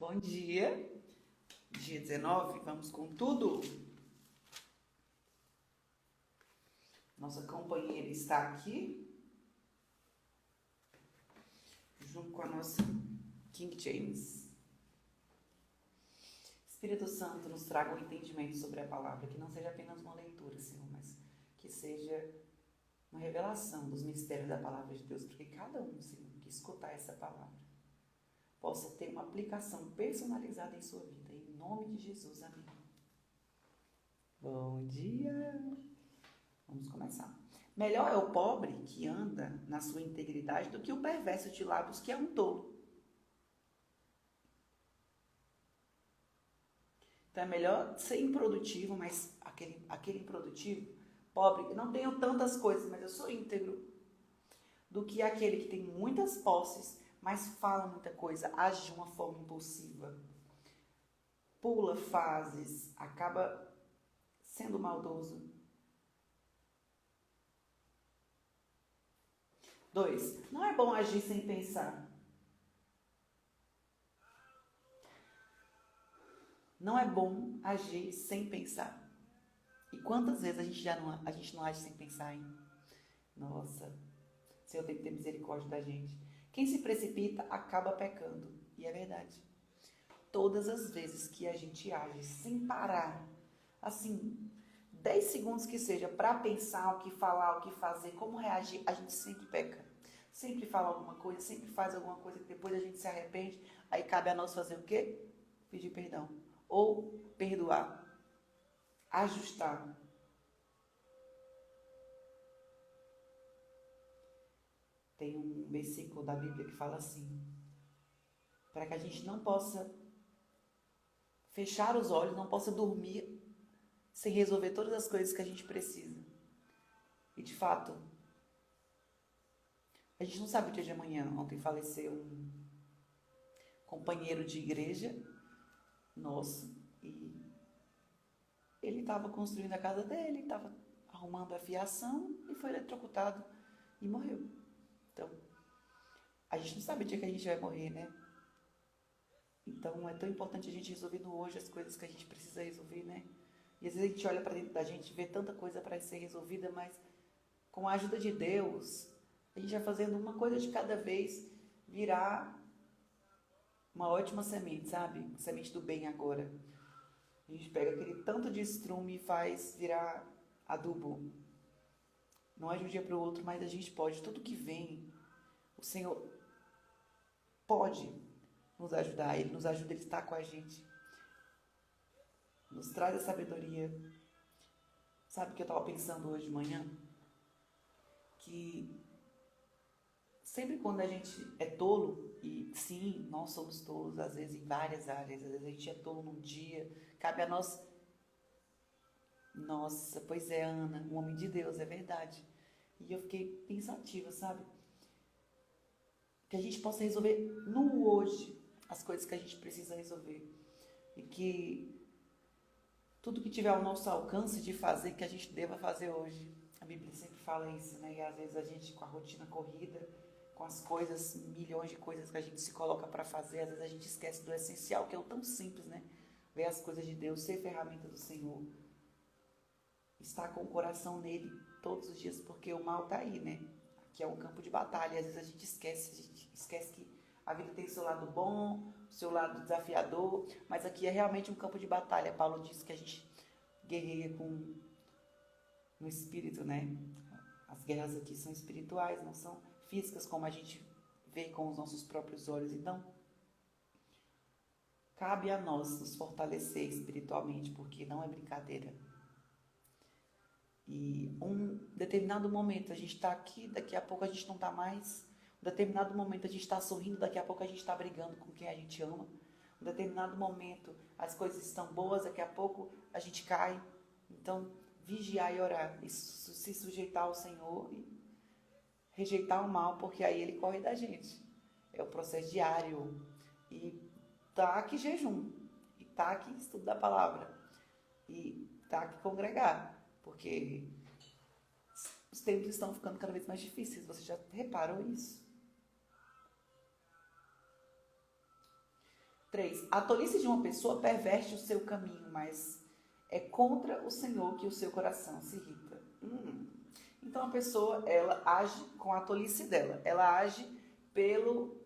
Bom dia, dia 19, vamos com tudo. Nossa companheira está aqui, junto com a nossa King James. Espírito Santo, nos traga um entendimento sobre a palavra, que não seja apenas uma leitura, Senhor, mas que seja uma revelação dos mistérios da palavra de Deus, porque cada um, Senhor, que escutar essa palavra, possa ter uma aplicação personalizada em sua vida. Em nome de Jesus, amém. Bom dia! Vamos começar. Melhor é o pobre que anda na sua integridade do que o perverso de lábios que é um tolo. Então é melhor ser improdutivo, mas aquele improdutivo, pobre, eu não tenho tantas coisas, mas eu sou íntegro, do que aquele que tem muitas posses, mas fala muita coisa, age de uma forma impulsiva, pula fases, acaba sendo maldoso. 2. Não é bom agir sem pensar. Não é bom agir sem pensar. E quantas vezes a gente não age sem pensar, hein? Nossa, Senhor tem que ter misericórdia da gente. Quem se precipita acaba pecando. E é verdade. Todas as vezes que a gente age sem parar, assim, 10 segundos que seja, para pensar o que falar, o que fazer, como reagir, a gente sempre peca. Sempre fala alguma coisa, sempre faz alguma coisa que depois a gente se arrepende. Aí cabe a nós fazer o quê? Pedir perdão. Ou perdoar. Ajustar. Tem um versículo da Bíblia que fala assim: para que a gente não possa fechar os olhos, não possa dormir sem resolver todas as coisas que a gente precisa. E de fato, a gente não sabe o dia de amanhã. Ontem faleceu um companheiro de igreja nosso e ele estava construindo a casa dele, estava arrumando a fiação e foi eletrocutado e morreu. Então, a gente não sabe o dia que a gente vai morrer, né? Então, é tão importante a gente resolver no hoje as coisas que a gente precisa resolver, né? E às vezes a gente olha para dentro da gente, vê tanta coisa para ser resolvida, mas com a ajuda de Deus, a gente vai fazendo uma coisa de cada vez virar uma ótima semente, sabe? Uma semente do bem agora. A gente pega aquele tanto de estrume e faz virar adubo. Não é de um dia para o outro, mas a gente pode. Tudo que vem, o Senhor pode nos ajudar. Ele nos ajuda, Ele está com a gente. Nos traz a sabedoria. Sabe o que eu estava pensando hoje de manhã? Que sempre quando a gente é tolo, e sim, nós somos tolos, às vezes em várias áreas, às vezes a gente é tolo num dia, cabe a nós. Nossa, pois é, Ana, um homem de Deus, é verdade. E eu fiquei pensativa, sabe? Que a gente possa resolver no hoje as coisas que a gente precisa resolver. E que tudo que tiver ao nosso alcance de fazer, que a gente deva fazer hoje. A Bíblia sempre fala isso, né? E às vezes a gente, com a rotina corrida, com as coisas, milhões de coisas que a gente se coloca para fazer, às vezes a gente esquece do essencial, que é o tão simples, né? Ver as coisas de Deus, ser ferramenta do Senhor. Estar com o coração nele todos os dias, porque o mal tá aí, né? Aqui é um campo de batalha, e às vezes a gente esquece que a vida tem o seu lado bom, o seu lado desafiador, mas aqui é realmente um campo de batalha. Paulo diz que a gente guerreia no espírito, né? As guerras aqui são espirituais, não são físicas como a gente vê com os nossos próprios olhos. Então, cabe a nós nos fortalecer espiritualmente, porque não é brincadeira. E um determinado momento a gente está aqui, daqui a pouco a gente não está mais. Um determinado momento a gente está sorrindo, daqui a pouco a gente está brigando com quem a gente ama. Um determinado momento as coisas estão boas, daqui a pouco a gente cai. Então, vigiar e orar, e se sujeitar ao Senhor e rejeitar o mal, porque aí Ele corre da gente. É o processo diário. E tá aqui jejum, e tá aqui estudo da palavra, e tá aqui congregar. Porque os tempos estão ficando cada vez mais difíceis. Você já reparou isso? 3. A tolice de uma pessoa perverte o seu caminho, mas é contra o Senhor que o seu coração se irrita. Então a pessoa, ela age com a tolice dela, ela age pelo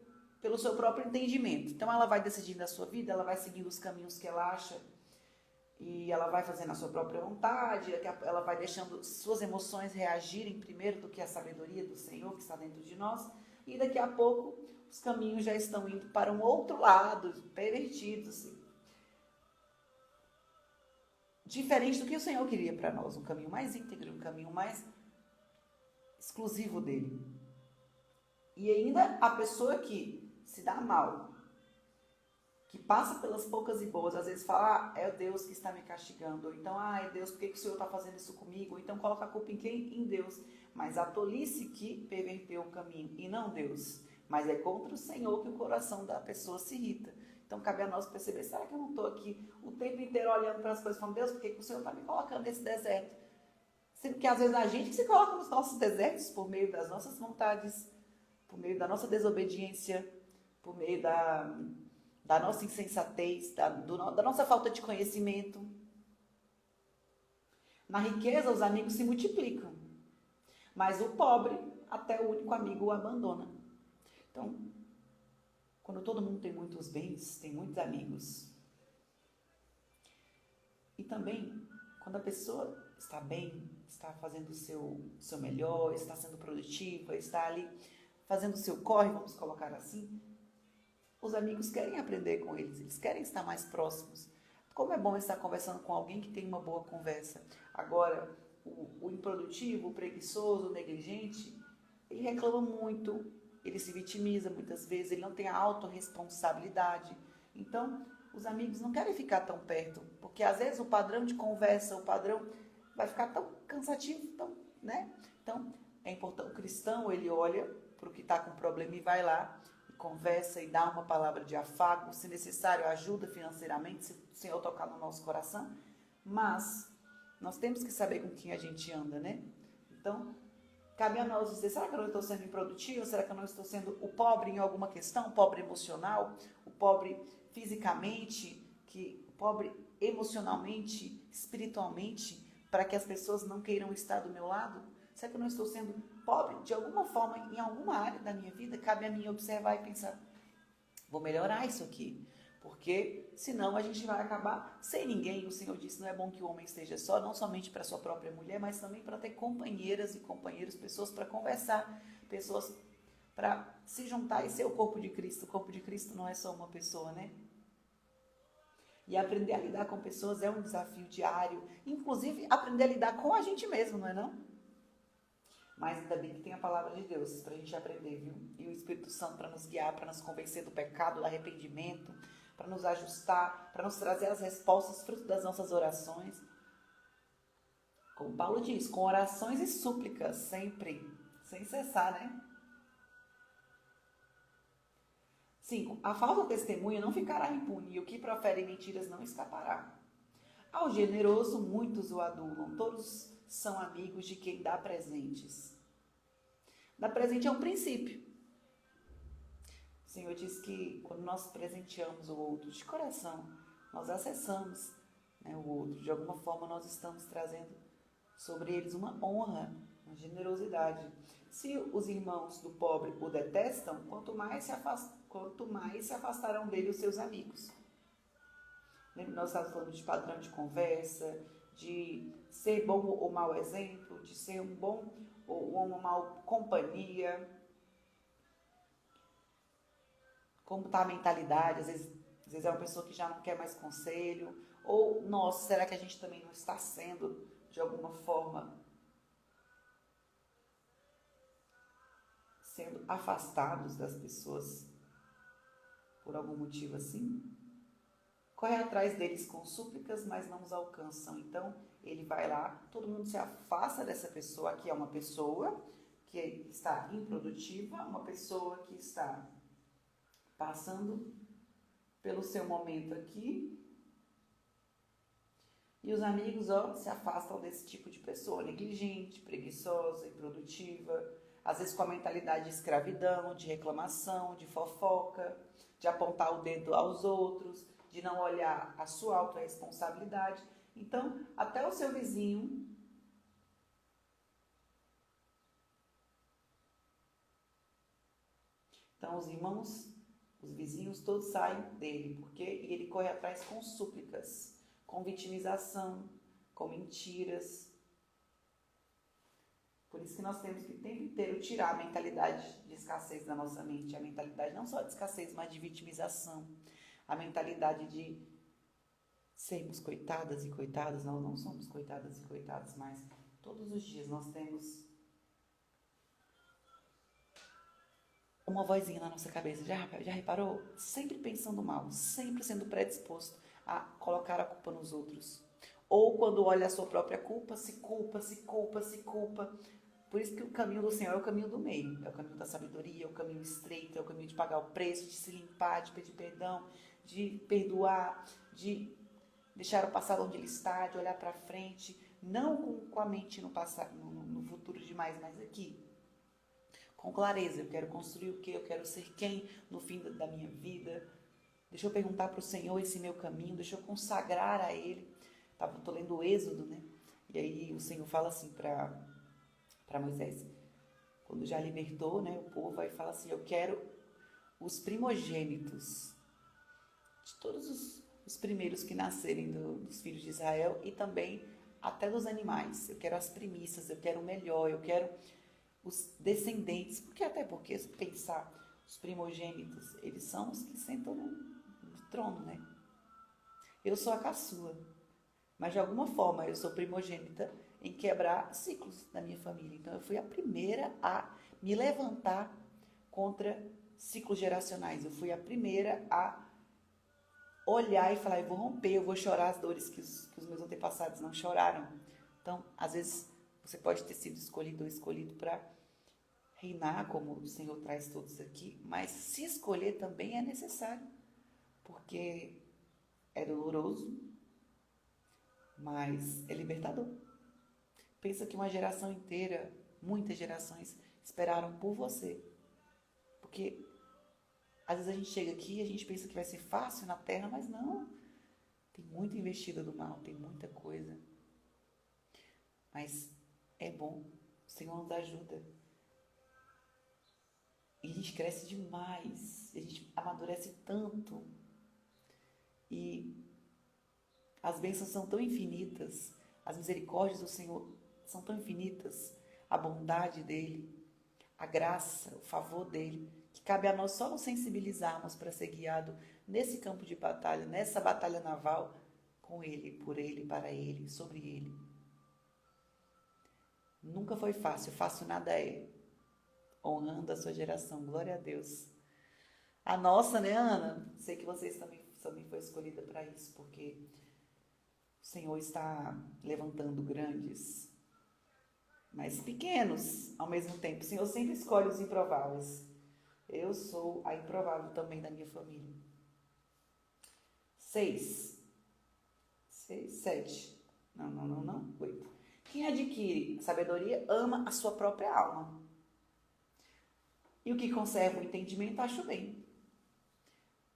seu próprio entendimento. Então ela vai decidindo a sua vida, ela vai seguindo os caminhos que ela acha e ela vai fazendo a sua própria vontade, ela vai deixando suas emoções reagirem primeiro do que a sabedoria do Senhor que está dentro de nós, e daqui a pouco os caminhos já estão indo para um outro lado, pervertidos, assim. Diferente do que o Senhor queria para nós, um caminho mais íntegro, um caminho mais exclusivo dele. E ainda a pessoa que se dá mal, que passa pelas poucas e boas, às vezes fala, é Deus que está me castigando, ou então, é Deus, por que o Senhor está fazendo isso comigo? Ou então coloca a culpa em quem? Em Deus. Mas a tolice que perverteu o caminho, e não Deus. Mas é contra o Senhor que o coração da pessoa se irrita. Então cabe a nós perceber, será que eu não estou aqui o tempo inteiro olhando para as coisas, falando, Deus, por que o Senhor está me colocando nesse deserto? Sendo que às vezes a gente que se coloca nos nossos desertos por meio das nossas vontades, por meio da nossa desobediência, por meio da nossa insensatez, da nossa falta de conhecimento. Na riqueza, os amigos se multiplicam, mas o pobre, até o único amigo o abandona. Então, quando todo mundo tem muitos bens, tem muitos amigos. E também, quando a pessoa está bem, está fazendo o seu melhor, está sendo produtiva, está ali fazendo o seu corre, vamos colocar assim, os amigos querem aprender com eles querem estar mais próximos. Como é bom estar conversando com alguém que tem uma boa conversa. Agora, o improdutivo, o preguiçoso, o negligente, ele reclama muito, ele se vitimiza muitas vezes, ele não tem a autorresponsabilidade. Então, os amigos não querem ficar tão perto, porque às vezes o padrão de conversa, o padrão vai ficar tão cansativo, né? Então, é importante, o cristão, ele olha para o que está com problema e vai lá, conversa e dá uma palavra de afago, se necessário ajuda financeiramente, se o Senhor tocar no nosso coração, mas nós temos que saber com quem a gente anda, né? Então, cabe a nós dizer, será que eu não estou sendo improdutivo? Será que eu não estou sendo o pobre em alguma questão? O pobre emocional? O pobre fisicamente? O pobre emocionalmente, espiritualmente, para que as pessoas não queiram estar do meu lado? Será que eu não estou sendo pobre de alguma forma em alguma área da minha vida? Cabe a mim observar e pensar, vou melhorar isso aqui, porque senão a gente vai acabar sem ninguém. O Senhor disse, não é bom que o homem esteja só, não somente para sua própria mulher, mas também para ter companheiras e companheiros, pessoas para conversar, pessoas para se juntar e ser o corpo de Cristo. O corpo de Cristo não é só uma pessoa, né? E aprender a lidar com pessoas é um desafio diário, inclusive aprender a lidar com a gente mesmo, não é não? Mas ainda bem que tem a palavra de Deus para a gente aprender, viu? E o Espírito Santo para nos guiar, para nos convencer do pecado, do arrependimento, para nos ajustar, para nos trazer as respostas, fruto das nossas orações. Como Paulo diz, com orações e súplicas, sempre, sem cessar, né? 5. A falsa testemunha não ficará impune, e o que profere mentiras não escapará. Ao generoso, muitos o adulam, todos são amigos de quem dá presentes. Dar presente é um princípio. O Senhor diz que quando nós presenteamos o outro de coração, nós acessamos, né, o outro. De alguma forma nós estamos trazendo sobre eles uma honra, uma generosidade. Se os irmãos do pobre o detestam, quanto mais se afastarão dele os seus amigos. Lembra, nós estávamos falando de padrão de conversa, de ser bom ou mau exemplo, de ser um bom ou uma mal companhia. Como está a mentalidade, às vezes é uma pessoa que já não quer mais conselho, ou, nossa, será que a gente também não está sendo, de alguma forma, sendo afastados das pessoas por algum motivo assim? Corre atrás deles com súplicas, mas não os alcançam. Então, ele vai lá, todo mundo se afasta dessa pessoa. Aqui é uma pessoa que está improdutiva, uma pessoa que está passando pelo seu momento aqui. E os amigos, se afastam desse tipo de pessoa, negligente, preguiçosa, improdutiva, às vezes com a mentalidade de escravidão, de reclamação, de fofoca, de apontar o dedo aos outros, de não olhar a sua autorresponsabilidade. Então, até o seu vizinho, então os irmãos, os vizinhos todos saem dele, porque e ele corre atrás com súplicas, com vitimização, com mentiras. Por isso que nós temos que o tempo inteiro tirar a mentalidade de escassez da nossa mente, a mentalidade não só de escassez, mas de vitimização, a mentalidade de sermos coitadas e coitados. Nós não somos coitadas e coitados, mas todos os dias nós temos uma vozinha na nossa cabeça. Já reparou? Sempre pensando mal, sempre sendo predisposto a colocar a culpa nos outros. Ou quando olha a sua própria culpa, se culpa, se culpa, se culpa. Por isso que o caminho do Senhor é o caminho do meio, é o caminho da sabedoria, é o caminho estreito, é o caminho de pagar o preço, de se limpar, de pedir perdão, de perdoar, de deixar o passado onde ele está, de olhar para frente, não com a mente no passado, no futuro demais, mas aqui, com clareza. Eu quero construir o quê? Eu quero ser quem no fim da minha vida? Deixa eu perguntar para o Senhor esse meu caminho, deixa eu consagrar a Ele. Estou lendo o Êxodo, né? E aí o Senhor fala assim para Moisés, quando já libertou, né, o povo, aí fala assim: eu quero os primogênitos de todos os primeiros que nascerem dos filhos de Israel e também até dos animais. Eu quero as primícias, eu quero o melhor, eu quero os descendentes, porque se pensar, os primogênitos, eles são os que sentam no trono, né? Eu sou a caçula, mas de alguma forma eu sou primogênita em quebrar ciclos da minha família. Então eu fui a primeira a me levantar contra ciclos geracionais. Eu fui a primeira a olhar e falar: eu vou romper, eu vou chorar as dores que os meus antepassados não choraram. Então, às vezes, você pode ter sido escolhido ou escolhido para reinar, como o Senhor traz todos aqui, mas se escolher também é necessário, porque é doloroso, mas é libertador. Pensa que uma geração inteira, muitas gerações, esperaram por você. Porque às vezes a gente chega aqui e a gente pensa que vai ser fácil na terra, mas não. Tem muito investido do mal, tem muita coisa. Mas é bom, o Senhor nos ajuda. E a gente cresce demais, a gente amadurece tanto. E as bênçãos são tão infinitas, as misericórdias do Senhor são tão infinitas, a bondade dEle, a graça, o favor dEle, que cabe a nós só nos sensibilizarmos para ser guiado nesse campo de batalha, nessa batalha naval, com Ele, por Ele, para Ele, sobre Ele. Nunca foi fácil, fácil nada é, honrando a sua geração, glória a Deus. A nossa, né, Ana? Sei que vocês também foi escolhida para isso, porque o Senhor está levantando grandes, mas pequenos ao mesmo tempo. O Senhor sempre escolhe os improváveis. Eu sou a improvável também da minha família. 6. 7. Não. 8. Quem adquire sabedoria ama a sua própria alma. E o que conserva o entendimento, acho bem.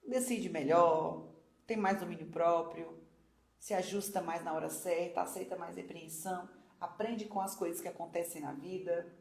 Decide melhor, tem mais domínio próprio, se ajusta mais na hora certa, aceita mais repreensão, aprende com as coisas que acontecem na vida,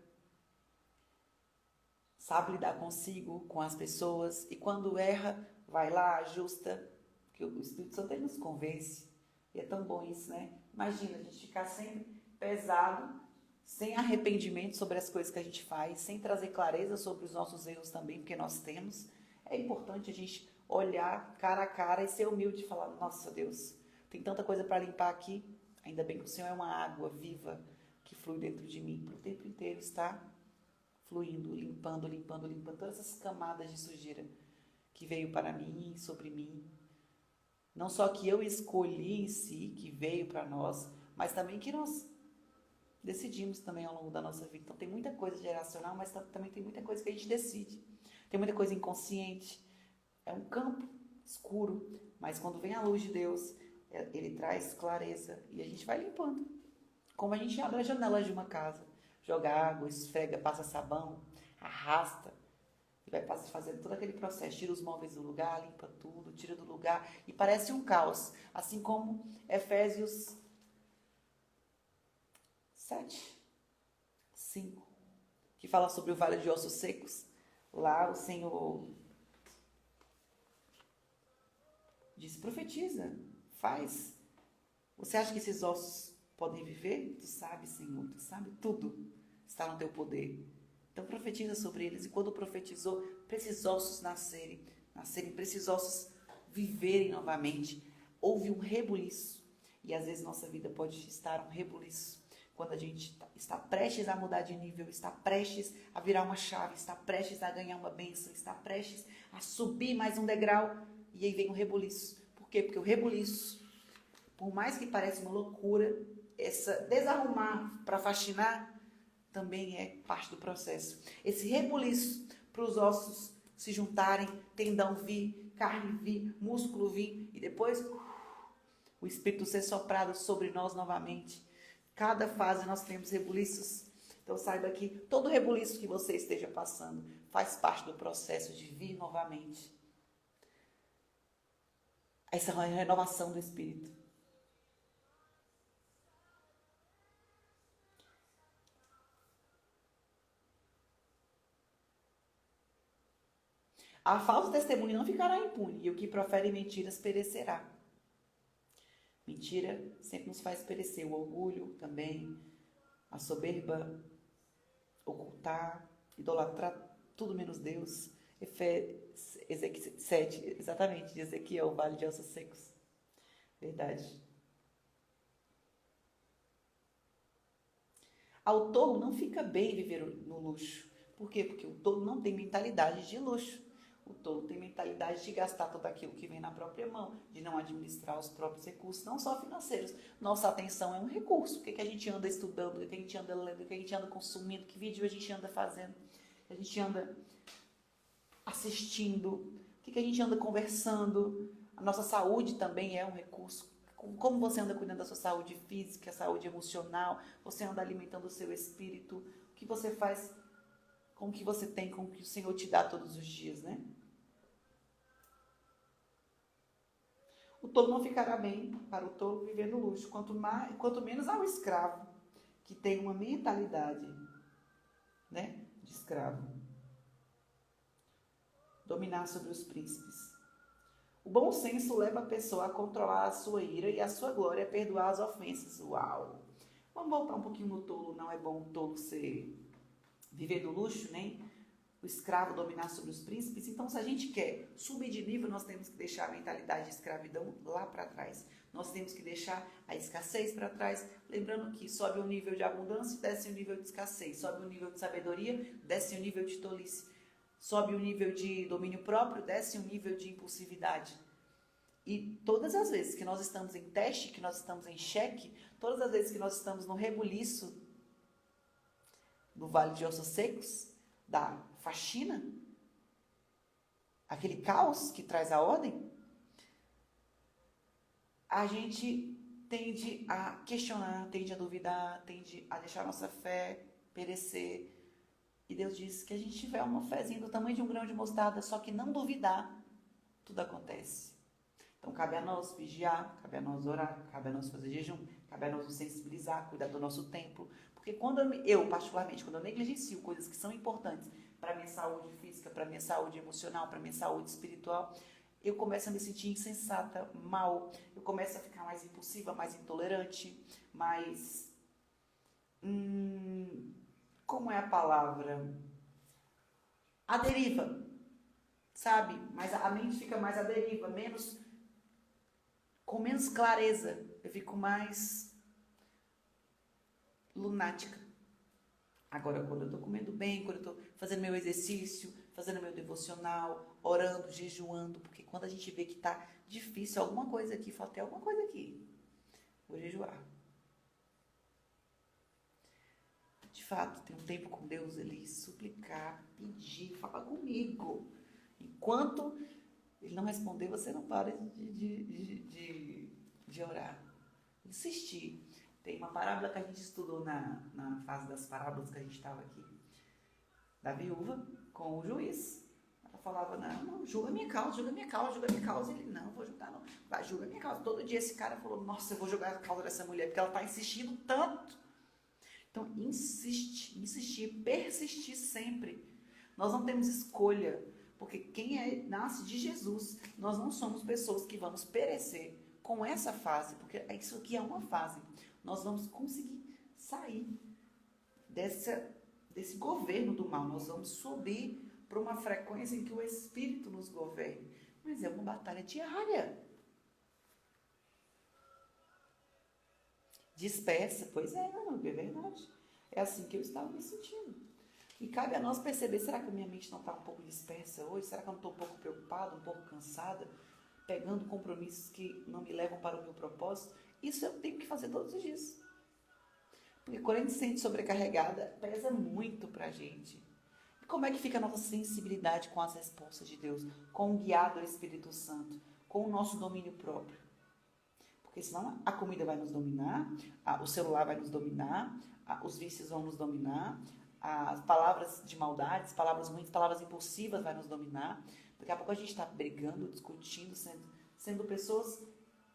sabe lidar consigo, com as pessoas, e quando erra, vai lá, ajusta, porque o Espírito Santo ele nos convence. E é tão bom isso, né? Imagina a gente ficar sempre pesado, sem arrependimento sobre as coisas que a gente faz, sem trazer clareza sobre os nossos erros também, porque nós temos. É importante a gente olhar cara a cara e ser humilde e falar: nossa Deus, tem tanta coisa para limpar aqui, ainda bem que o Senhor é uma água viva que flui dentro de mim, para o tempo inteiro está fluindo, limpando todas essas camadas de sujeira que veio para mim, sobre mim. Não só que eu escolhi em si, que veio para nós, mas também que nós decidimos também ao longo da nossa vida. Então tem muita coisa geracional, mas também tem muita coisa que a gente decide. Tem muita coisa inconsciente. É um campo escuro, mas quando vem a luz de Deus, Ele traz clareza e a gente vai limpando. Como a gente abre as janelas de uma casa, joga água, esfrega, passa sabão, arrasta, E vai fazendo todo aquele processo, tira os móveis do lugar, limpa tudo, tira do lugar, e parece um caos. Assim como Efésios 7, 5, que fala sobre o vale de ossos secos. Lá o Senhor diz, profetiza, faz. Você acha que esses ossos podem viver? Tu sabe, Senhor, tu sabe tudo. Está no teu poder. Então profetiza sobre eles. E quando profetizou, para esses ossos nascerem, para esses ossos viverem novamente, houve um rebuliço. E às vezes nossa vida pode estar um rebuliço. Quando a gente está prestes a mudar de nível, está prestes a virar uma chave, está prestes a ganhar uma bênção, está prestes a subir mais um degrau. E aí vem um rebuliço. Por quê? Porque o rebuliço, por mais que pareça uma loucura, essa desarrumar para faxinar, também é parte do processo. Esse rebuliço para os ossos se juntarem, tendão vir, carne vir, músculo vir, e depois o Espírito ser soprado sobre nós novamente. Cada fase nós temos rebuliços. Então saiba que todo rebuliço que você esteja passando faz parte do processo de vir novamente. Essa é uma renovação do Espírito. A falsa testemunha não ficará impune, e o que profere mentiras perecerá. Mentira sempre nos faz perecer. O orgulho também, a soberba, ocultar, idolatrar tudo menos Deus. Ezequiel 7, exatamente, de Ezequiel, o vale de ossos secos. Verdade. Ao tolo não fica bem viver no luxo. Por quê? Porque o tolo não tem mentalidade de luxo. O tolo tem mentalidade de gastar tudo aquilo que vem na própria mão, de não administrar os próprios recursos, não só financeiros. Nossa atenção é um recurso. O que a gente anda estudando, o que a gente anda lendo, o que a gente anda consumindo, que vídeo a gente anda fazendo, a gente anda assistindo, o que a gente anda conversando. A nossa saúde também é um recurso. Como você anda cuidando da sua saúde física, saúde emocional, você anda alimentando o seu espírito, o que você faz com o que você tem, com o que o Senhor te dá todos os dias, né? O tolo não ficará bem para o tolo viver no luxo, quanto menos ao escravo, que tem uma mentalidade, né, de escravo, dominar sobre os príncipes. O bom senso leva a pessoa a controlar a sua ira e a sua glória a perdoar as ofensas. Uau! Vamos voltar um pouquinho no tolo. Não é bom o tolo viver do luxo, nem o escravo dominar sobre os príncipes. Então, se a gente quer subir de nível, nós temos que deixar a mentalidade de escravidão lá para trás. Nós temos que deixar a escassez para trás. Lembrando que sobe o nível de abundância, desce o nível de escassez. Sobe o nível de sabedoria, desce o nível de tolice. Sobe o nível de domínio próprio, desce o nível de impulsividade. E todas as vezes que nós estamos em teste, que nós estamos em xeque, todas as vezes que nós estamos no rebuliço do vale de ossos secos, da faxina, aquele caos que traz a ordem, a gente tende a questionar, tende a duvidar, tende a deixar nossa fé perecer. E Deus diz que a gente tiver uma fezinha do tamanho de um grão de mostarda, só que não duvidar, tudo acontece. Então cabe a nós vigiar, cabe a nós orar, cabe a nós fazer jejum, cabe a nós nos sensibilizar, cuidar do nosso templo. Porque quando particularmente, quando eu negligencio coisas que são importantes para a minha saúde física, para a minha saúde emocional, para a minha saúde espiritual, eu começo a me sentir insensata, mal, eu começo a ficar mais impulsiva, mais intolerante, mais... como é a palavra? A deriva, sabe? Mas a mente fica mais à deriva, com menos clareza. Eu fico mais lunática. Agora, quando eu tô comendo bem, quando eu tô fazendo meu exercício, fazendo meu devocional, orando, jejuando, porque quando a gente vê que tá difícil alguma coisa aqui, falta alguma coisa aqui, vou jejuar. De fato, ter um tempo com Deus, ele suplicar, pedir, falar comigo. Enquanto ele não responder, você não para de orar. Insistir. Tem uma parábola que a gente estudou na fase das parábolas que a gente estava aqui. Da viúva com o juiz. falava, não, julga minha causa, julga minha causa, julga minha causa. Ele, não, vou julgar não. Vai, julga minha causa. Todo dia esse cara falou, nossa, eu vou julgar a causa dessa mulher, porque ela está insistindo tanto. Então, insistir, persistir sempre. Nós não temos escolha, porque quem nasce de Jesus, nós não somos pessoas que vamos perecer com essa fase, porque isso aqui é uma fase. Nós vamos conseguir sair desse governo do mal. Nós vamos subir para uma frequência em que o Espírito nos governe. Mas é uma batalha diária. Dispersa. Pois é, meu amigo, é verdade. É assim que eu estava me sentindo. E cabe a nós perceber, será que a minha mente não está um pouco dispersa hoje? Será que eu não estou um pouco preocupada, um pouco cansada? Pegando compromissos que não me levam para o meu propósito? Isso eu tenho que fazer todos os dias. Porque quando a gente se sente sobrecarregada, pesa muito pra gente. E como é que fica a nossa sensibilidade com as respostas de Deus? Com o guiado do Espírito Santo? Com o nosso domínio próprio? Porque senão a comida vai nos dominar, o celular vai nos dominar, os vícios vão nos dominar, as palavras de maldade, as palavras ruins, palavras impulsivas vai nos dominar. Daqui a pouco a gente está brigando, discutindo, sendo pessoas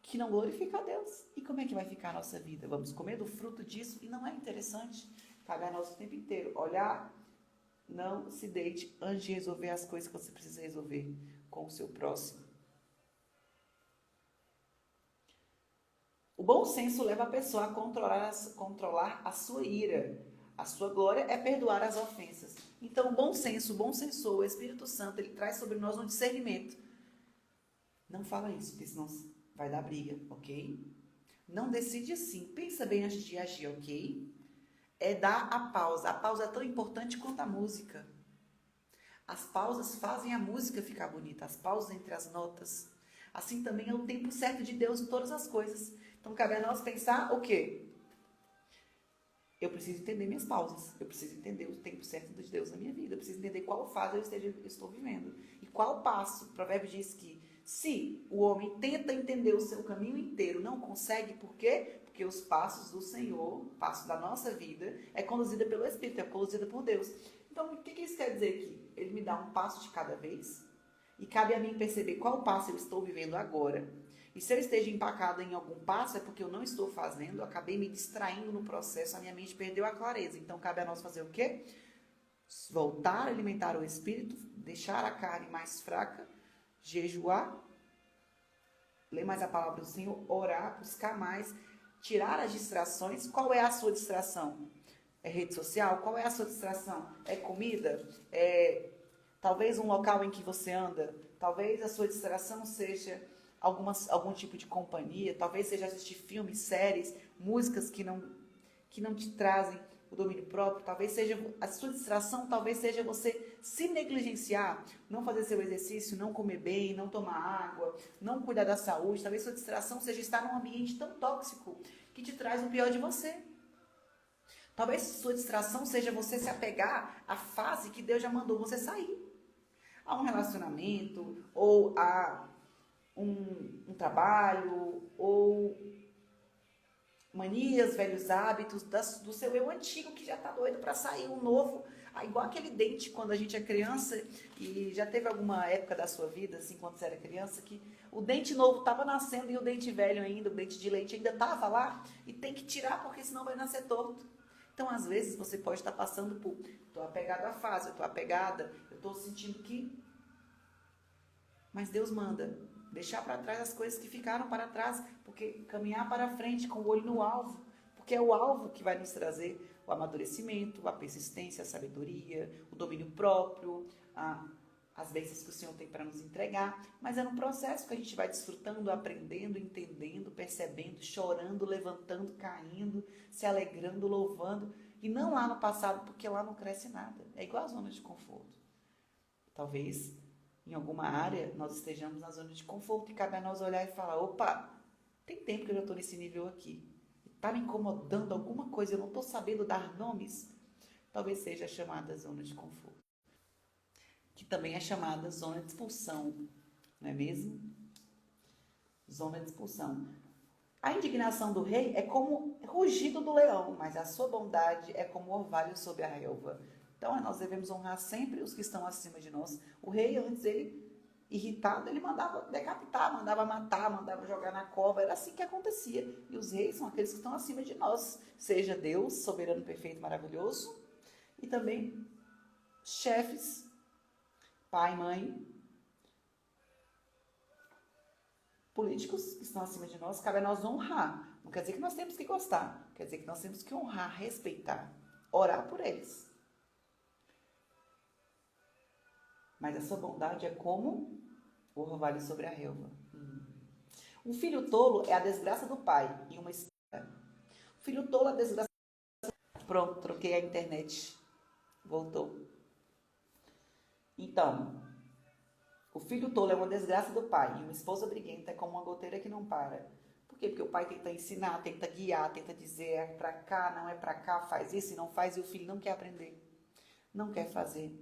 que não glorificam a Deus. E como é que vai ficar a nossa vida? Vamos comer do fruto disso? E não é interessante? Cabe a nós o tempo inteiro olhar, não se deite antes de resolver as coisas que você precisa resolver com o seu próximo. O bom senso leva a pessoa a controlar a sua ira. A sua glória é perdoar as ofensas. Então, o bom senso, o bom sensor, o Espírito Santo, ele traz sobre nós um discernimento. Não fala isso, porque senão vai dar briga, ok? Não decide assim. Pensa bem antes de agir, ok? É dar a pausa. A pausa é tão importante quanto a música. As pausas fazem a música ficar bonita. As pausas entre as notas. Assim também é o tempo certo de Deus em todas as coisas. Então, cabe a nós pensar o quê? Eu preciso entender minhas pausas. Eu preciso entender o tempo certo de Deus na minha vida. Eu preciso entender qual fase eu estou vivendo. E qual passo. O provérbio diz que se o homem tenta entender o seu caminho inteiro, não consegue, por quê? Porque os passos do Senhor, passos da nossa vida, é conduzida pelo Espírito, é conduzida por Deus. Então, o que isso quer dizer aqui? Ele me dá um passo de cada vez e cabe a mim perceber qual passo eu estou vivendo agora. E se eu esteja empacada em algum passo, é porque eu não estou fazendo, eu acabei me distraindo no processo, a minha mente perdeu a clareza. Então, cabe a nós fazer o quê? Voltar a alimentar o Espírito, deixar a carne mais fraca, jejuar, ler mais a palavra do Senhor, orar, buscar mais, tirar as distrações. Qual é a sua distração? É rede social? Qual é a sua distração? É comida? É talvez um local em que você anda? Talvez a sua distração seja algum tipo de companhia, talvez seja assistir filmes, séries, músicas que não te trazem o domínio próprio, talvez seja a sua distração, talvez seja você se negligenciar, não fazer seu exercício, não comer bem, não tomar água, não cuidar da saúde, talvez sua distração seja estar num ambiente tão tóxico que te traz o pior de você. Talvez sua distração seja você se apegar à fase que Deus já mandou você sair, a um relacionamento ou a um trabalho, ou manias, velhos hábitos do seu eu antigo que já está doido para sair um novo. Igual aquele dente quando a gente é criança, e já teve alguma época da sua vida, assim, quando você era criança, que o dente novo estava nascendo e o dente velho ainda, o dente de leite ainda estava lá, e tem que tirar porque senão vai nascer torto. Então, às vezes, você pode estar passando por, estou apegado à fase, eu estou apegada, eu estou sentindo que... Mas Deus manda deixar para trás as coisas que ficaram para trás, porque caminhar para frente com o olho no alvo, porque é o alvo que vai nos trazer o amadurecimento, a persistência, a sabedoria, o domínio próprio, as bênçãos que o Senhor tem para nos entregar, mas é num processo que a gente vai desfrutando, aprendendo, entendendo, percebendo, chorando, levantando, caindo, se alegrando, louvando, e não lá no passado, porque lá não cresce nada, é igual a zona de conforto. Talvez em alguma área nós estejamos na zona de conforto e cabe a nós olhar e falar, opa, tem tempo que eu já estou nesse nível aqui, está me incomodando alguma coisa, eu não estou sabendo dar nomes, talvez seja a chamada zona de conforto, que também é chamada zona de expulsão, não é mesmo? Zona de expulsão. A indignação do rei é como rugido do leão, mas a sua bondade é como orvalho sob a relva. Então, nós devemos honrar sempre os que estão acima de nós. O rei, antes, ele, irritado, ele mandava decapitar, mandava matar, mandava jogar na cova. Era assim que acontecia. E os reis são aqueles que estão acima de nós. Seja Deus, soberano, perfeito, maravilhoso. E também chefes, pai, mãe, políticos que estão acima de nós. Cabe a nós honrar. Não quer dizer que nós temos que gostar. Quer dizer que nós temos que honrar, respeitar, orar por eles. Mas essa bondade é como o orvalho sobre a relva. Um filho tolo é a desgraça do pai e uma espada. O filho tolo é a desgraça. Pronto, troquei a internet. Voltou. Então, o filho tolo é uma desgraça do pai e uma esposa briguenta é como uma goteira que não para. Por quê? Porque o pai tenta ensinar, tenta guiar, tenta dizer é pra cá, não é pra cá, faz isso e não faz, e o filho não quer aprender, não quer fazer.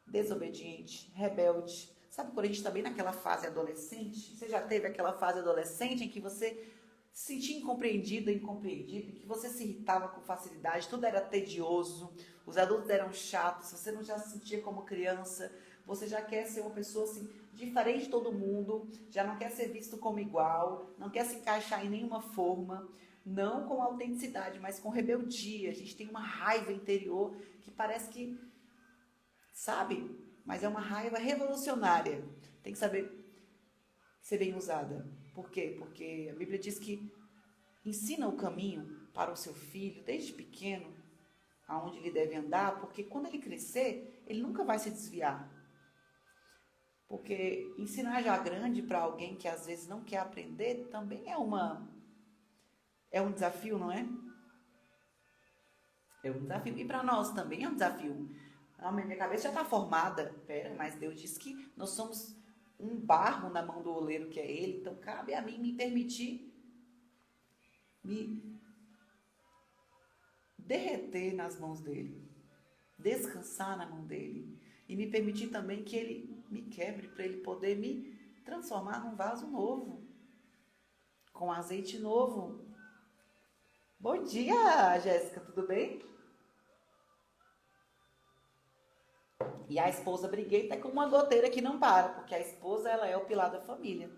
Desobediente, rebelde. Sabe quando a gente está bem naquela fase adolescente? Você já teve aquela fase adolescente em que você se sentia incompreendido, incompreendido, que você se irritava com facilidade, tudo era tedioso, os adultos eram chatos, você não já se sentia como criança, você já quer ser uma pessoa assim, diferente de todo mundo, já não quer ser visto como igual, não quer se encaixar em nenhuma forma, não com autenticidade, mas com rebeldia. A gente tem uma raiva interior que parece que, sabe? Mas é uma raiva revolucionária. Tem que saber ser bem usada. Por quê? Porque a Bíblia diz que ensina o caminho para o seu filho, desde pequeno, aonde ele deve andar, porque quando ele crescer, ele nunca vai se desviar. Porque ensinar já grande para alguém que às vezes não quer aprender também é um desafio, não é? É um desafio. E para nós também é um desafio. Minha cabeça já está formada. Pera, mas Deus disse que nós somos um barro na mão do oleiro que é Ele. Então cabe a mim me permitir me derreter nas mãos dele. Descansar na mão dele. E me permitir também que Ele me quebre para Ele poder me transformar num vaso novo. Com azeite novo. Bom dia, Jéssica, tudo bem? E a esposa briguenta é como uma goteira que não para, porque a esposa ela é o pilar da família.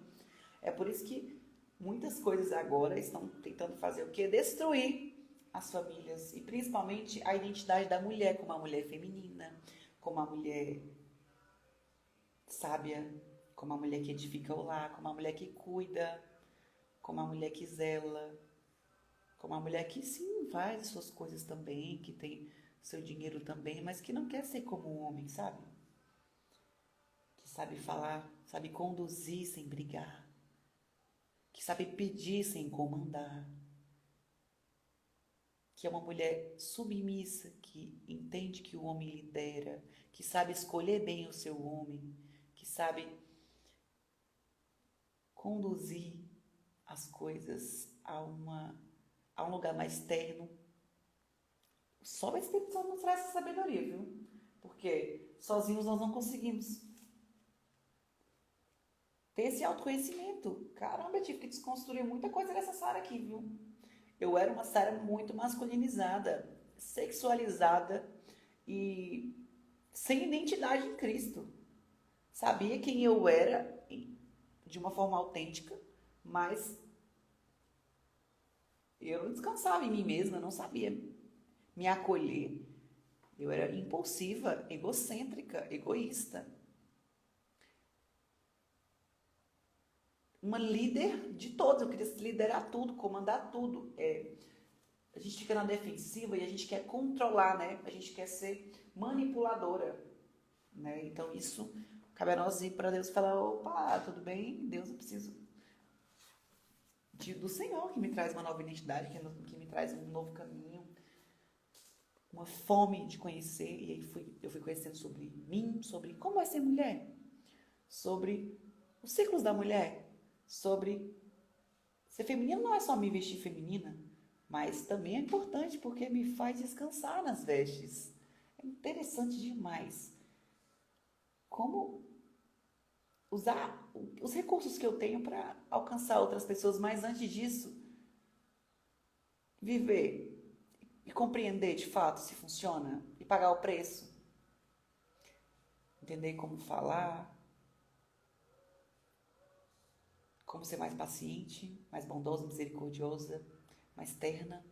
É por isso que muitas coisas agora estão tentando fazer o quê? Destruir as famílias. E principalmente a identidade da mulher, como a mulher feminina, como a mulher sábia, como a mulher que edifica o lar, como a mulher que cuida, como a mulher que zela, como a mulher que sim faz as suas coisas também, que tem seu dinheiro também, mas que não quer ser como um homem, sabe? Que sabe falar, sabe conduzir sem brigar, que sabe pedir sem comandar, que é uma mulher submissa, que entende que o homem lidera, que sabe escolher bem o seu homem, que sabe conduzir as coisas a um lugar mais terno. Só o Espírito Santo nos traz essa sabedoria, viu? Porque sozinhos nós não conseguimos ter esse autoconhecimento. Caramba, eu tive que desconstruir muita coisa nessa Sara aqui, viu? Eu era uma Sara muito masculinizada, sexualizada e sem identidade em Cristo. Sabia quem eu era de uma forma autêntica, mas eu não descansava em mim mesma, não sabia me acolher. Eu era impulsiva, egocêntrica, egoísta. Uma líder de todos, eu queria liderar tudo, comandar tudo. A gente fica na defensiva e a gente quer controlar, né? A gente quer ser manipuladora, né? Então isso cabe a nós ir para Deus e falar, opa, tudo bem? Deus, eu preciso do Senhor que me traz uma nova identidade, que me traz um novo caminho, uma fome de conhecer. E aí eu fui conhecendo sobre mim, sobre como é ser mulher, sobre os ciclos da mulher, sobre ser feminina. Não é só me vestir feminina, mas também é importante porque me faz descansar nas vestes. É interessante demais como usar os recursos que eu tenho para alcançar outras pessoas, mas antes disso, viver e compreender de fato se funciona. e pagar o preço. Entender como falar, como ser mais paciente, mais bondosa, misericordiosa, mais terna,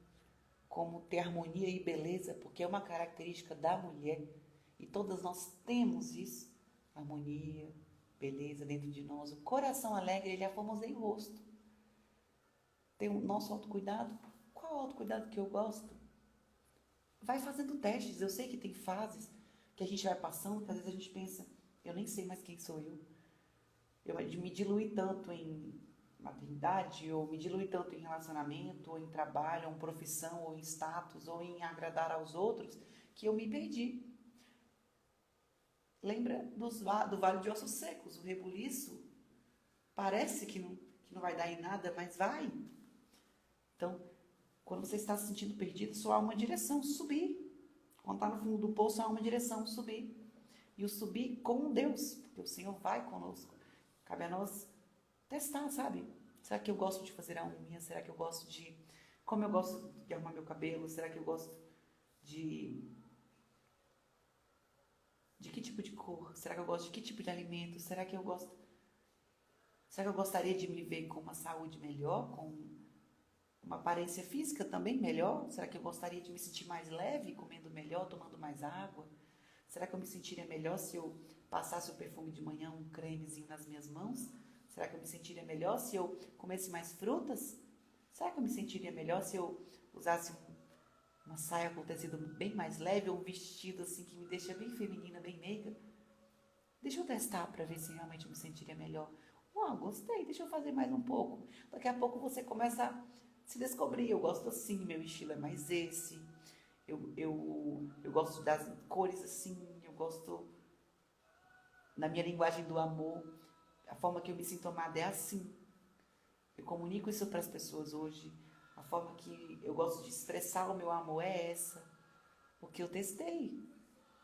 como ter harmonia e beleza, porque é uma característica da mulher e todas nós temos isso, harmonia, beleza dentro de nós. O coração alegre, ele é formoseia o rosto. Tem o nosso autocuidado. Qual é o autocuidado que eu gosto? Vai fazendo testes. Eu sei que tem fases que a gente vai passando, que às vezes a gente pensa, eu nem sei mais quem sou eu. Eu me dilui tanto em maternidade, ou me dilui tanto em relacionamento, ou em trabalho, ou em profissão, ou em status, ou em agradar aos outros, que eu me perdi. Lembra do Vale de Ossos Secos, o rebuliço? Parece que não vai dar em nada, mas vai. Então, quando você está se sentindo perdido, só há uma direção, subir. Quando está no fundo do poço, há uma direção, subir. E o subir com Deus, porque o Senhor vai conosco. Cabe a nós testar, sabe? Será que eu gosto de fazer a unha? Será que eu gosto de... Como eu gosto de arrumar meu cabelo? Será que eu gosto de que tipo de cor? Será que eu gosto de que tipo de alimento? Será que eu gostaria de me ver com uma saúde melhor? Com uma aparência física também melhor? Será que eu gostaria de me sentir mais leve, comendo melhor, tomando mais água? Será que eu me sentiria melhor se eu passasse o perfume de manhã, um cremezinho nas minhas mãos? Será que eu me sentiria melhor se eu comesse mais frutas? Será que eu me sentiria melhor se eu usasse uma saia com tecido bem mais leve ou um vestido assim que me deixa bem feminina, bem meiga? Deixa eu testar para ver se realmente eu me sentiria melhor. Gostei, deixa eu fazer mais um pouco. Daqui a pouco você começa a se descobrir. Eu gosto assim, meu estilo é mais esse. Eu gosto das cores assim, eu gosto na minha linguagem do amor. A forma que eu me sinto amada é assim. Eu comunico isso para as pessoas hoje. A forma que eu gosto de expressar o meu amor é essa. Porque eu testei.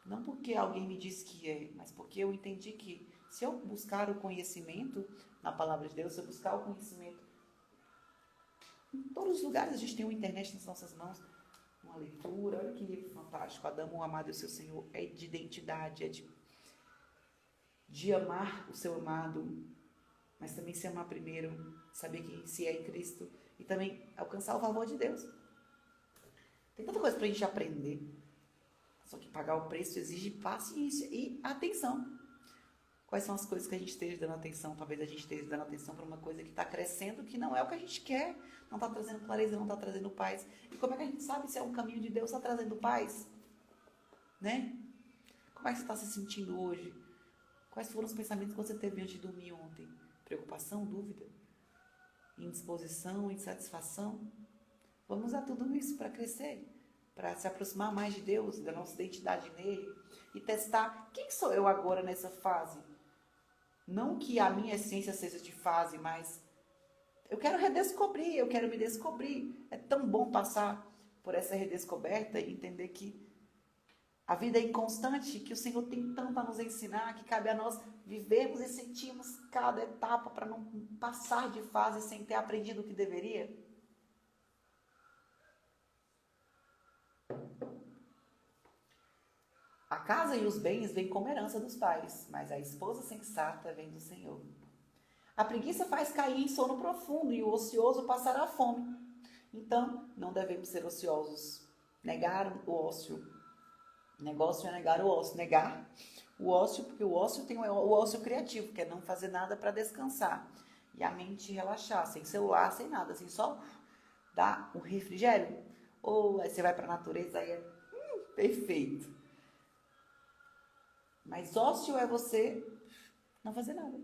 Não porque alguém me disse que é, mas porque eu entendi que se eu buscar o conhecimento na palavra de Deus, se eu buscar o conhecimento em todos os lugares, a gente tem uma internet nas nossas mãos, uma leitura, olha que livro fantástico, Adão, o amado e o seu Senhor, é de identidade, é de amar o seu amado, mas também se amar primeiro, saber quem se é em Cristo e também alcançar o favor de Deus. Tem tanta coisa pra gente aprender, só que pagar o preço exige paciência e atenção. Quais são as coisas que a gente esteja dando atenção? Talvez a gente esteja dando atenção para uma coisa que está crescendo, que não é o que a gente quer, não está trazendo clareza, não está trazendo paz. E como é que a gente sabe se é um caminho de Deus, está trazendo paz? Né? Como é que você está se sentindo hoje? Quais foram os pensamentos que você teve antes de dormir ontem? Preocupação, dúvida? Indisposição, insatisfação? Vamos usar tudo isso para crescer, para se aproximar mais de Deus, da nossa identidade nele e testar quem sou eu agora nessa fase. Não que a minha essência seja de fase, mas eu quero redescobrir, eu quero me descobrir. É tão bom passar por essa redescoberta e entender que a vida é inconstante, que o Senhor tem tanto a nos ensinar, que cabe a nós vivermos e sentirmos cada etapa para não passar de fase sem ter aprendido o que deveria. A casa e os bens vêm como herança dos pais, mas a esposa sensata vem do Senhor. A preguiça faz cair em sono profundo e o ocioso passará fome. Então, não devemos ser ociosos. Negar o ócio. Negócio é negar o ócio. Negar o ócio, porque o ócio tem o ócio criativo, que é não fazer nada para descansar. E a mente relaxar, sem celular, sem nada, assim, só dar um refrigério. Ou aí você vai para a natureza, aí é perfeito. Mas ócio é você não fazer nada.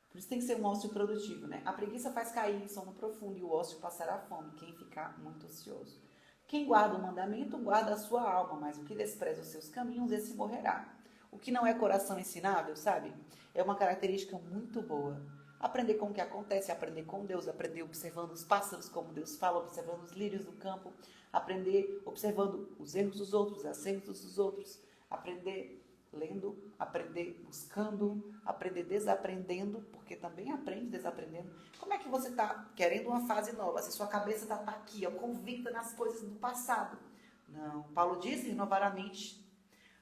Por isso tem que ser um ócio produtivo, né? A preguiça faz cair em sono profundo e o ócio passará fome, quem ficar muito ocioso. Quem guarda o mandamento, guarda a sua alma, mas o que despreza os seus caminhos, esse morrerá. O que não é coração ensinável, sabe? É uma característica muito boa. Aprender com o que acontece, aprender com Deus, aprender observando os pássaros, como Deus fala, observando os lírios do campo, aprender observando os erros dos outros, os acertos dos outros, aprender lendo, aprender buscando, aprender desaprendendo, porque também aprende desaprendendo. Como é que você está querendo uma fase nova? Se sua cabeça está aqui, ó, convicta nas coisas do passado, Não. Paulo diz renovar a mente.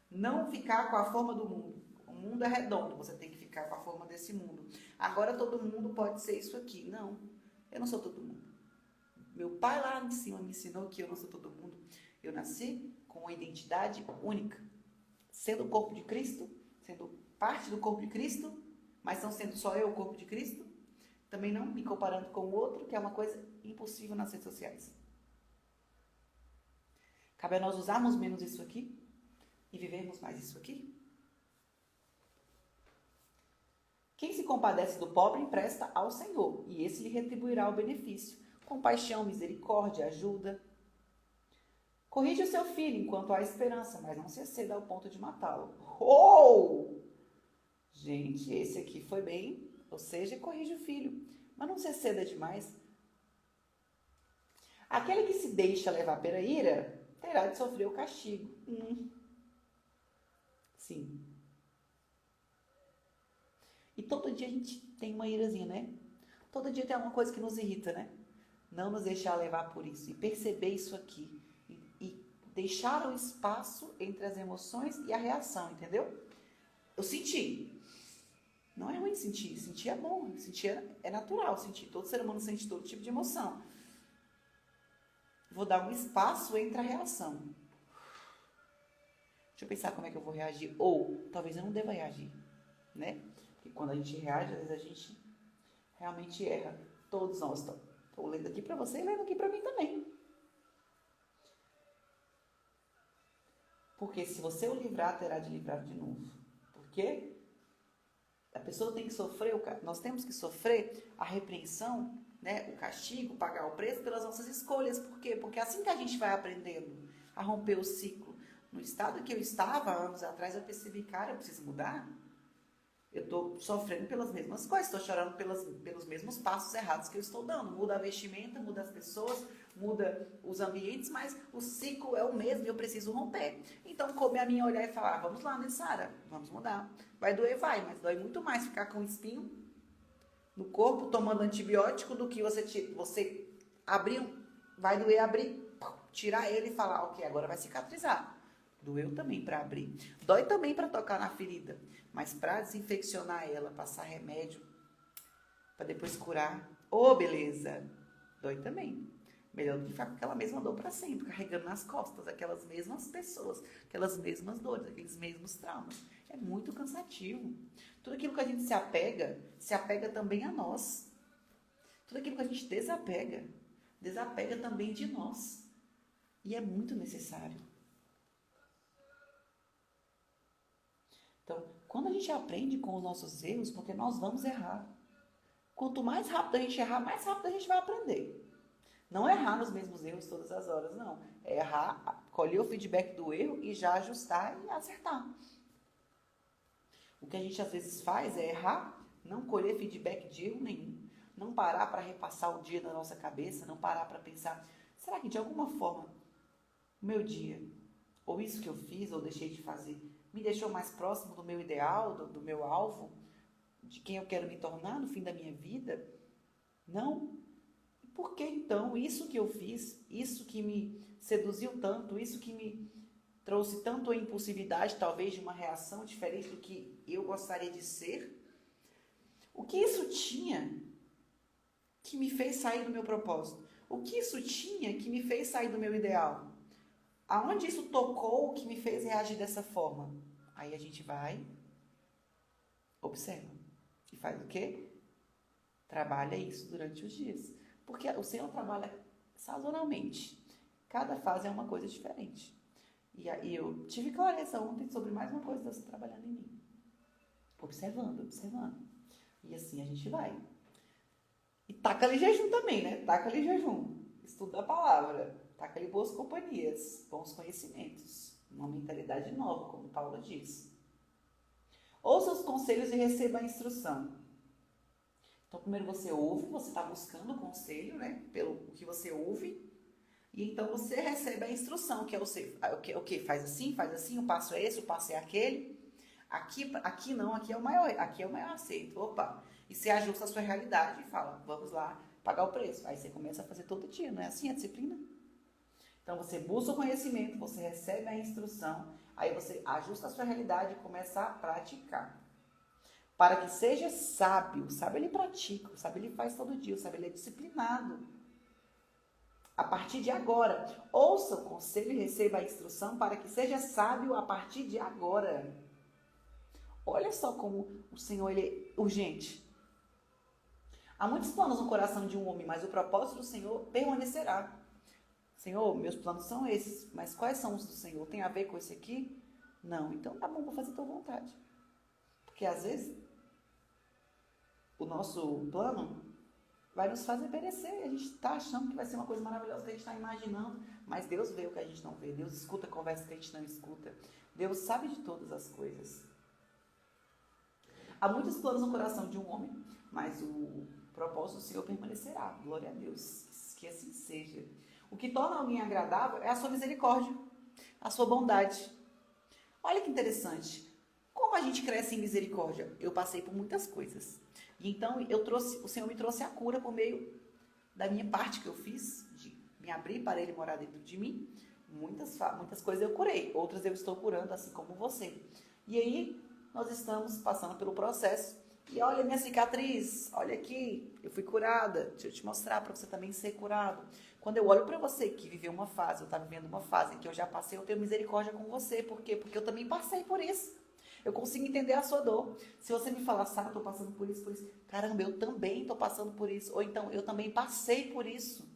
Não ficar com a forma do mundo. O mundo é redondo, você tem que ficar com a forma desse mundo. Agora todo mundo pode ser isso aqui. Não, eu não sou todo mundo. Meu pai lá em cima me ensinou que eu não sou todo mundo. Eu nasci com uma identidade única. Sendo o corpo de Cristo, sendo parte do corpo de Cristo, mas não sendo só eu o corpo de Cristo. Também não me comparando com o outro, que é uma coisa impossível nas redes sociais. Cabe a nós usarmos menos isso aqui e vivermos mais isso aqui. Quem se compadece do pobre empresta ao Senhor, e esse lhe retribuirá o benefício. Compaixão, misericórdia, ajuda. Corrige o seu filho enquanto há esperança, mas não se exceda ao ponto de matá-lo. Oh! Gente, esse aqui foi bem, ou seja, corrige o filho, mas não se exceda demais. Aquele que se deixa levar pela ira terá de sofrer o castigo. Sim. E todo dia a gente tem uma irazinha, né? Todo dia tem alguma coisa que nos irrita, né? Não nos deixar levar por isso. E perceber isso aqui. E deixar o espaço entre as emoções e a reação, entendeu? Eu senti. Não é ruim sentir. Sentir é bom. Sentir é natural. Sentir. Todo ser humano sente todo tipo de emoção. Vou dar um espaço entre a reação. Deixa eu pensar como é que eu vou reagir. Ou talvez eu não deva reagir, né? Porque quando a gente reage, às vezes a gente realmente erra. Todos nós estou lendo aqui para você e lendo aqui para mim também. Porque se você o livrar, terá de livrar de novo. Por quê? A pessoa tem que sofrer, nós temos que sofrer a repreensão, né? O castigo, pagar o preço pelas nossas escolhas. Por quê? Porque é assim que a gente vai aprendendo a romper o ciclo. No estado que eu estava anos atrás, eu percebi, cara, eu preciso mudar. Eu estou sofrendo pelas mesmas coisas, estou chorando pelos mesmos passos errados que eu estou dando. Muda a vestimenta, muda as pessoas, muda os ambientes, mas o ciclo é o mesmo e eu preciso romper. Então, coube a mim olhar e falar, vamos lá, né, Sara? Vamos mudar. Vai doer, vai, mas dói muito mais ficar com um espinho no corpo, tomando antibiótico, do que você abrir, vai doer abrir, tirar ele e falar, ok, agora vai cicatrizar. Doeu também para abrir. Dói também para tocar na ferida. Mas para desinfeccionar ela, passar remédio, para depois curar, beleza, dói também. Melhor do que ficar com aquela mesma dor para sempre, carregando nas costas aquelas mesmas pessoas, aquelas mesmas dores, aqueles mesmos traumas. É muito cansativo. Tudo aquilo que a gente se apega também a nós. Tudo aquilo que a gente desapega também de nós. E é muito necessário. Então, quando a gente aprende com os nossos erros, porque nós vamos errar. Quanto mais rápido a gente errar, mais rápido a gente vai aprender. Não é errar nos mesmos erros todas as horas, não. É errar, colher o feedback do erro e já ajustar e acertar. O que a gente às vezes faz é errar, não colher feedback de erro nenhum. Não parar para repassar o dia da nossa cabeça, não parar para pensar, será que de alguma forma o meu dia, ou isso que eu fiz ou deixei de fazer, me deixou mais próximo do meu ideal, do meu alvo, de quem eu quero me tornar no fim da minha vida? Não. Por que então isso que eu fiz, isso que me seduziu tanto, isso que me trouxe tanto a impulsividade, talvez de uma reação diferente do que eu gostaria de ser? O que isso tinha que me fez sair do meu propósito? O que isso tinha que me fez sair do meu ideal? Aonde isso tocou que me fez reagir dessa forma? Aí a gente vai, observa. E faz o quê? Trabalha isso durante os dias. Porque o Senhor trabalha sazonalmente. Cada fase é uma coisa diferente. E aí eu tive clareza ontem sobre mais uma coisa Deus trabalhando em mim. Observando. E assim a gente vai. E taca ali jejum também, né? Taca ali jejum. Estudo da palavra. Taca ali boas companhias, bons conhecimentos. Uma mentalidade nova, como Paulo diz. Ouça os conselhos e receba a instrução. Então, primeiro você ouve, você está buscando o conselho, né? Pelo que você ouve. E então você recebe a instrução, que é o que? Faz assim, o passo é esse, o passo é aquele. Aqui não, aqui é o maior aceito. Opa! E você ajusta a sua realidade e fala, vamos lá, pagar o preço. Aí você começa a fazer todo dia, não é assim a disciplina? Então você busca o conhecimento, você recebe a instrução, aí você ajusta a sua realidade e começa a praticar. Para que seja sábio, o sábio ele pratica, o sábio ele faz todo dia, o sábio ele é disciplinado. A partir de agora, ouça o conselho e receba a instrução para que seja sábio a partir de agora. Olha só como o Senhor ele é urgente. Há muitos planos no coração de um homem, mas o propósito do Senhor permanecerá. Senhor, meus planos são esses, mas quais são os do Senhor? Tem a ver com esse aqui? Não, então tá bom, vou fazer a tua vontade. Porque às vezes o nosso plano vai nos fazer perecer. A gente está achando que vai ser uma coisa maravilhosa que a gente está imaginando, mas Deus vê o que a gente não vê. Deus escuta a conversa que a gente não escuta. Deus sabe de todas as coisas. Há muitos planos no coração de um homem, mas o propósito do Senhor permanecerá. Glória a Deus. Que assim seja. O que torna alguém agradável é a sua misericórdia, a sua bondade. Olha que interessante. Como a gente cresce em misericórdia? Eu passei por muitas coisas. E então o Senhor me trouxe a cura por meio da minha parte que eu fiz, de me abrir para Ele morar dentro de mim. Muitas coisas eu curei, outras eu estou curando, assim como você. E aí nós estamos passando pelo processo. E olha minha cicatriz, olha aqui, eu fui curada. Deixa eu te mostrar para você também ser curado. Quando eu olho para você que viveu uma fase, eu estou vivendo uma fase em que eu já passei, eu tenho misericórdia com você. Por quê? Porque eu também passei por isso. Eu consigo entender a sua dor. Se você me falar, Sara, eu estou passando por isso, caramba, eu também estou passando por isso. Ou então, eu também passei por isso.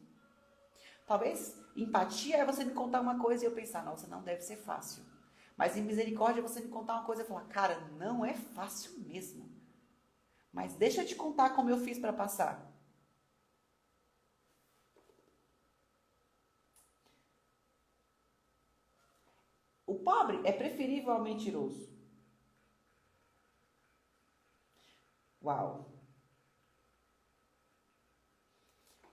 Talvez empatia é você me contar uma coisa e eu pensar, nossa, não deve ser fácil. Mas em misericórdia é você me contar uma coisa e falar, cara, não é fácil mesmo. Mas deixa eu te contar como eu fiz para passar. O pobre é preferível ao mentiroso. Uau!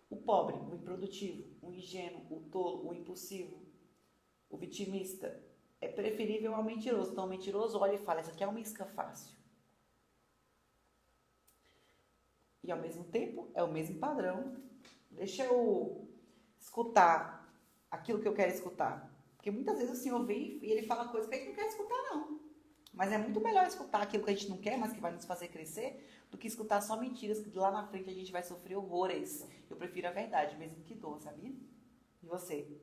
O pobre, o improdutivo, o ingênuo, o tolo, o impulsivo, o vitimista é preferível ao mentiroso. Então o mentiroso olha e fala, essa aqui é uma isca fácil. E ao mesmo tempo é o mesmo padrão. Deixa eu escutar aquilo que eu quero escutar. Porque muitas vezes o Senhor vem e ele fala coisas que a gente não quer escutar, não. Mas é muito melhor escutar aquilo que a gente não quer, mas que vai nos fazer crescer, do que escutar só mentiras que lá na frente a gente vai sofrer horrores. Eu prefiro a verdade, mesmo que doa, sabia? E você?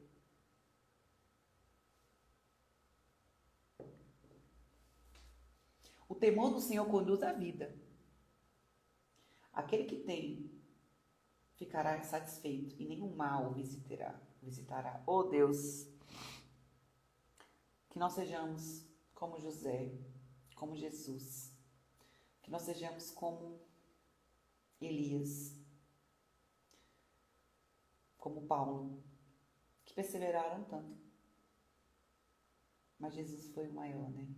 O temor do Senhor conduz à vida. Aquele que tem ficará insatisfeito e nenhum mal visitará. Oh Deus, que nós sejamos como José, como Jesus, que nós sejamos como Elias, como Paulo, que perseveraram tanto. Mas Jesus foi o maior, né?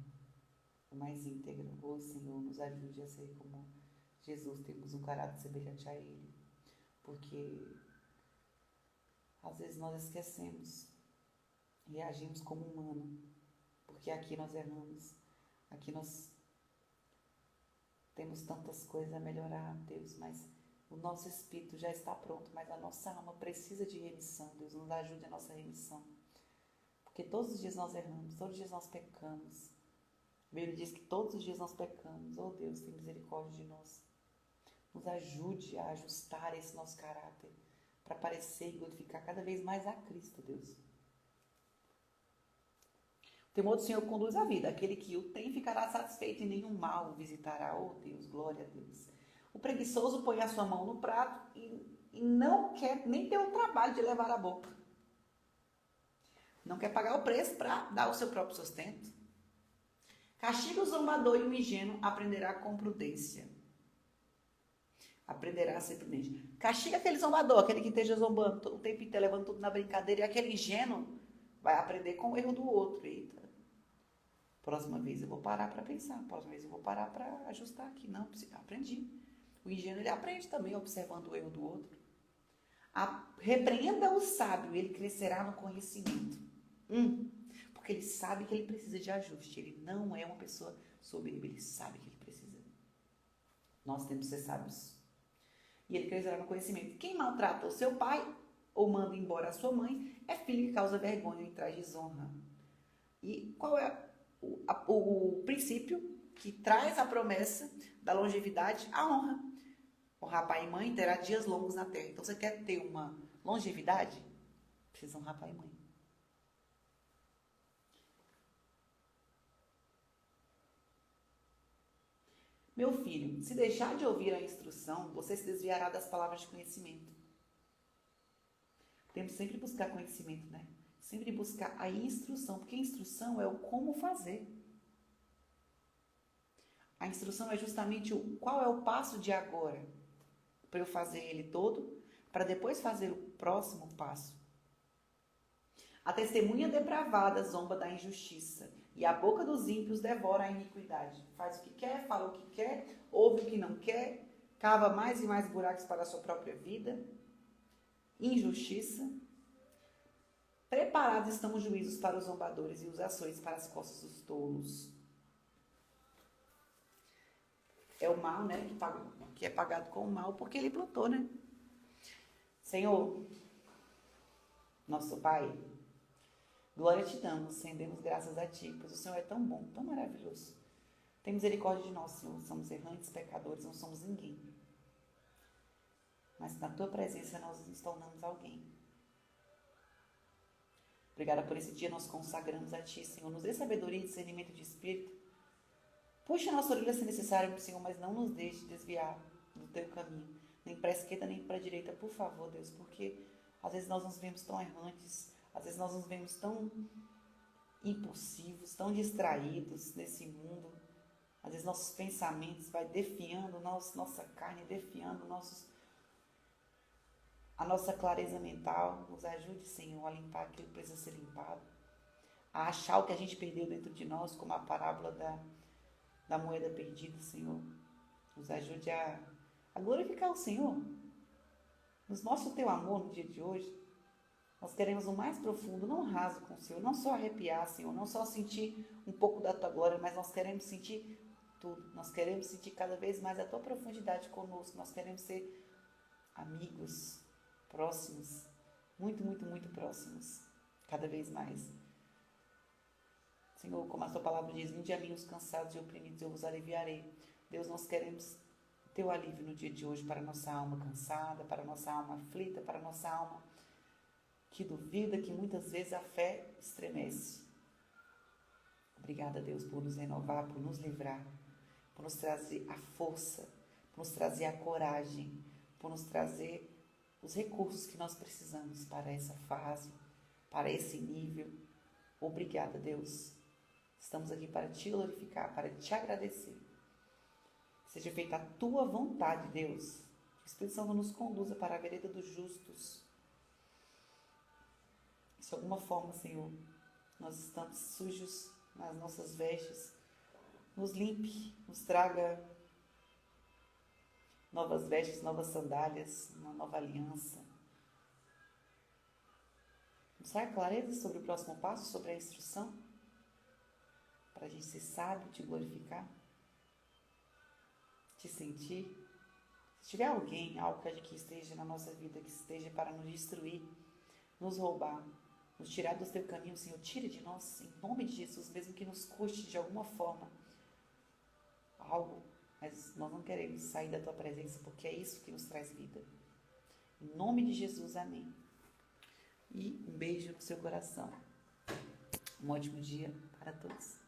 O mais íntegro. Oh Senhor, nos ajude a ser como Jesus, temos um caráter semelhante a Ele. Porque às vezes nós esquecemos e agimos como humano. Porque aqui nós erramos, aqui nós temos tantas coisas a melhorar, Deus, mas o nosso espírito já está pronto, mas a nossa alma precisa de remissão. Deus nos ajude a nossa remissão. Porque todos os dias nós erramos, todos os dias nós pecamos. A Bíblia diz que todos os dias nós pecamos. Oh Deus, tem misericórdia de nós. Nos ajude a ajustar esse nosso caráter para parecer e glorificar cada vez mais a Cristo, Deus. O temor do Senhor conduz à vida. Aquele que o tem ficará satisfeito e nenhum mal o visitará. Oh Deus, glória a Deus. O preguiçoso põe a sua mão no prato e não quer nem ter o trabalho de levar à boca. Não quer pagar o preço para dar o seu próprio sustento. Castiga o zombador e o ingênuo aprenderá com prudência. Aprenderá a ser prudente. Castiga aquele zombador, aquele que esteja zombando o tempo inteiro, levando tudo na brincadeira, e aquele ingênuo vai aprender com o erro do outro. Eita, próxima vez eu vou parar para pensar, próxima vez eu vou parar para ajustar aqui. Não, aprendi. O ingênuo, ele aprende também observando o erro do outro. Repreenda o sábio, ele crescerá no conhecimento. Porque ele sabe que ele precisa de ajuste. Ele não é uma pessoa soberba, ele sabe que ele precisa. Nós temos que ser sábios. E ele crescerá no conhecimento. Quem maltrata o seu pai ou manda embora a sua mãe, é filho que causa vergonha e traz desonra. E qual é o princípio que traz a promessa da longevidade? A honra. Honrar pai e mãe terá dias longos na terra. Então, você quer ter uma longevidade? Precisa honrar pai e mãe. Meu filho, se deixar de ouvir a instrução, você se desviará das palavras de conhecimento. Temos sempre buscar conhecimento, né? Sempre buscar a instrução, porque a instrução é o como fazer. A instrução é justamente o qual é o passo de agora, para eu fazer ele todo, para depois fazer o próximo passo. A testemunha depravada zomba da injustiça, e a boca dos ímpios devora a iniquidade. Faz o que quer, fala o que quer, ouve o que não quer, cava mais e mais buracos para a sua própria vida. Injustiça. Preparados estão os juízos para os zombadores e os açoites para as costas dos tolos. É o mal, né, que é pagado com o mal, porque ele plantou, né? Senhor, nosso Pai, glória te damos, rendemos graças a Ti, pois o Senhor é tão bom, tão maravilhoso. Tem misericórdia de nós, Senhor, somos errantes, pecadores, não somos ninguém. Mas na Tua presença nós nos tornamos alguém. Obrigada por esse dia, nós consagramos a Ti, Senhor. Nos dê sabedoria e discernimento de espírito. Puxa a nossa orelha se necessário, Senhor, mas não nos deixe desviar do Teu caminho. Nem para a esquerda, nem para a direita, por favor, Deus. Porque às vezes nós nos vemos tão errantes, às vezes nós nos vemos tão impulsivos, tão distraídos nesse mundo. Às vezes nossos pensamentos vai defiando nossa carne, defiando a nossa clareza mental. Nos ajude, Senhor, a limpar aquilo que precisa ser limpado. A achar o que a gente perdeu dentro de nós, como a parábola da moeda perdida, Senhor. Nos ajude a glorificar o Senhor. Nos mostre o Teu amor no dia de hoje. Nós queremos o mais profundo, não raso com o Senhor, não só arrepiar, Senhor, não só sentir um pouco da Tua glória, mas nós queremos sentir tudo. Nós queremos sentir cada vez mais a Tua profundidade conosco. Nós queremos ser amigos, próximos, muito, muito, muito próximos, cada vez mais. Senhor, como a Tua palavra diz, vinde a mim os cansados e oprimidos, eu vos aliviarei. Deus, nós queremos Teu alívio no dia de hoje para a nossa alma cansada, para a nossa alma aflita, para a nossa alma que duvida, que muitas vezes a fé estremece. Obrigada, Deus, por nos renovar, por nos livrar, por nos trazer a força, por nos trazer a coragem, por nos trazer os recursos que nós precisamos para essa fase, para esse nível. Obrigada, Deus. Estamos aqui para Te glorificar, para Te agradecer. Seja feita a Tua vontade, Deus. Que o Espírito Santo nos conduza para a vereda dos justos. Se de alguma forma, Senhor, nós estamos sujos nas nossas vestes, nos limpe, nos traga novas vestes, novas sandálias, uma nova aliança. Nos traga clareza sobre o próximo passo, sobre a instrução, para a gente ser sábio, Te glorificar, Te sentir. Se tiver alguém, algo que esteja na nossa vida, que esteja para nos destruir, nos roubar, nos tirar do Teu caminho, Senhor, tire de nós, em nome de Jesus, mesmo que nos custe de alguma forma algo, mas nós não queremos sair da Tua presença, porque é isso que nos traz vida. Em nome de Jesus, amém. E um beijo no seu coração. Um ótimo dia para todos.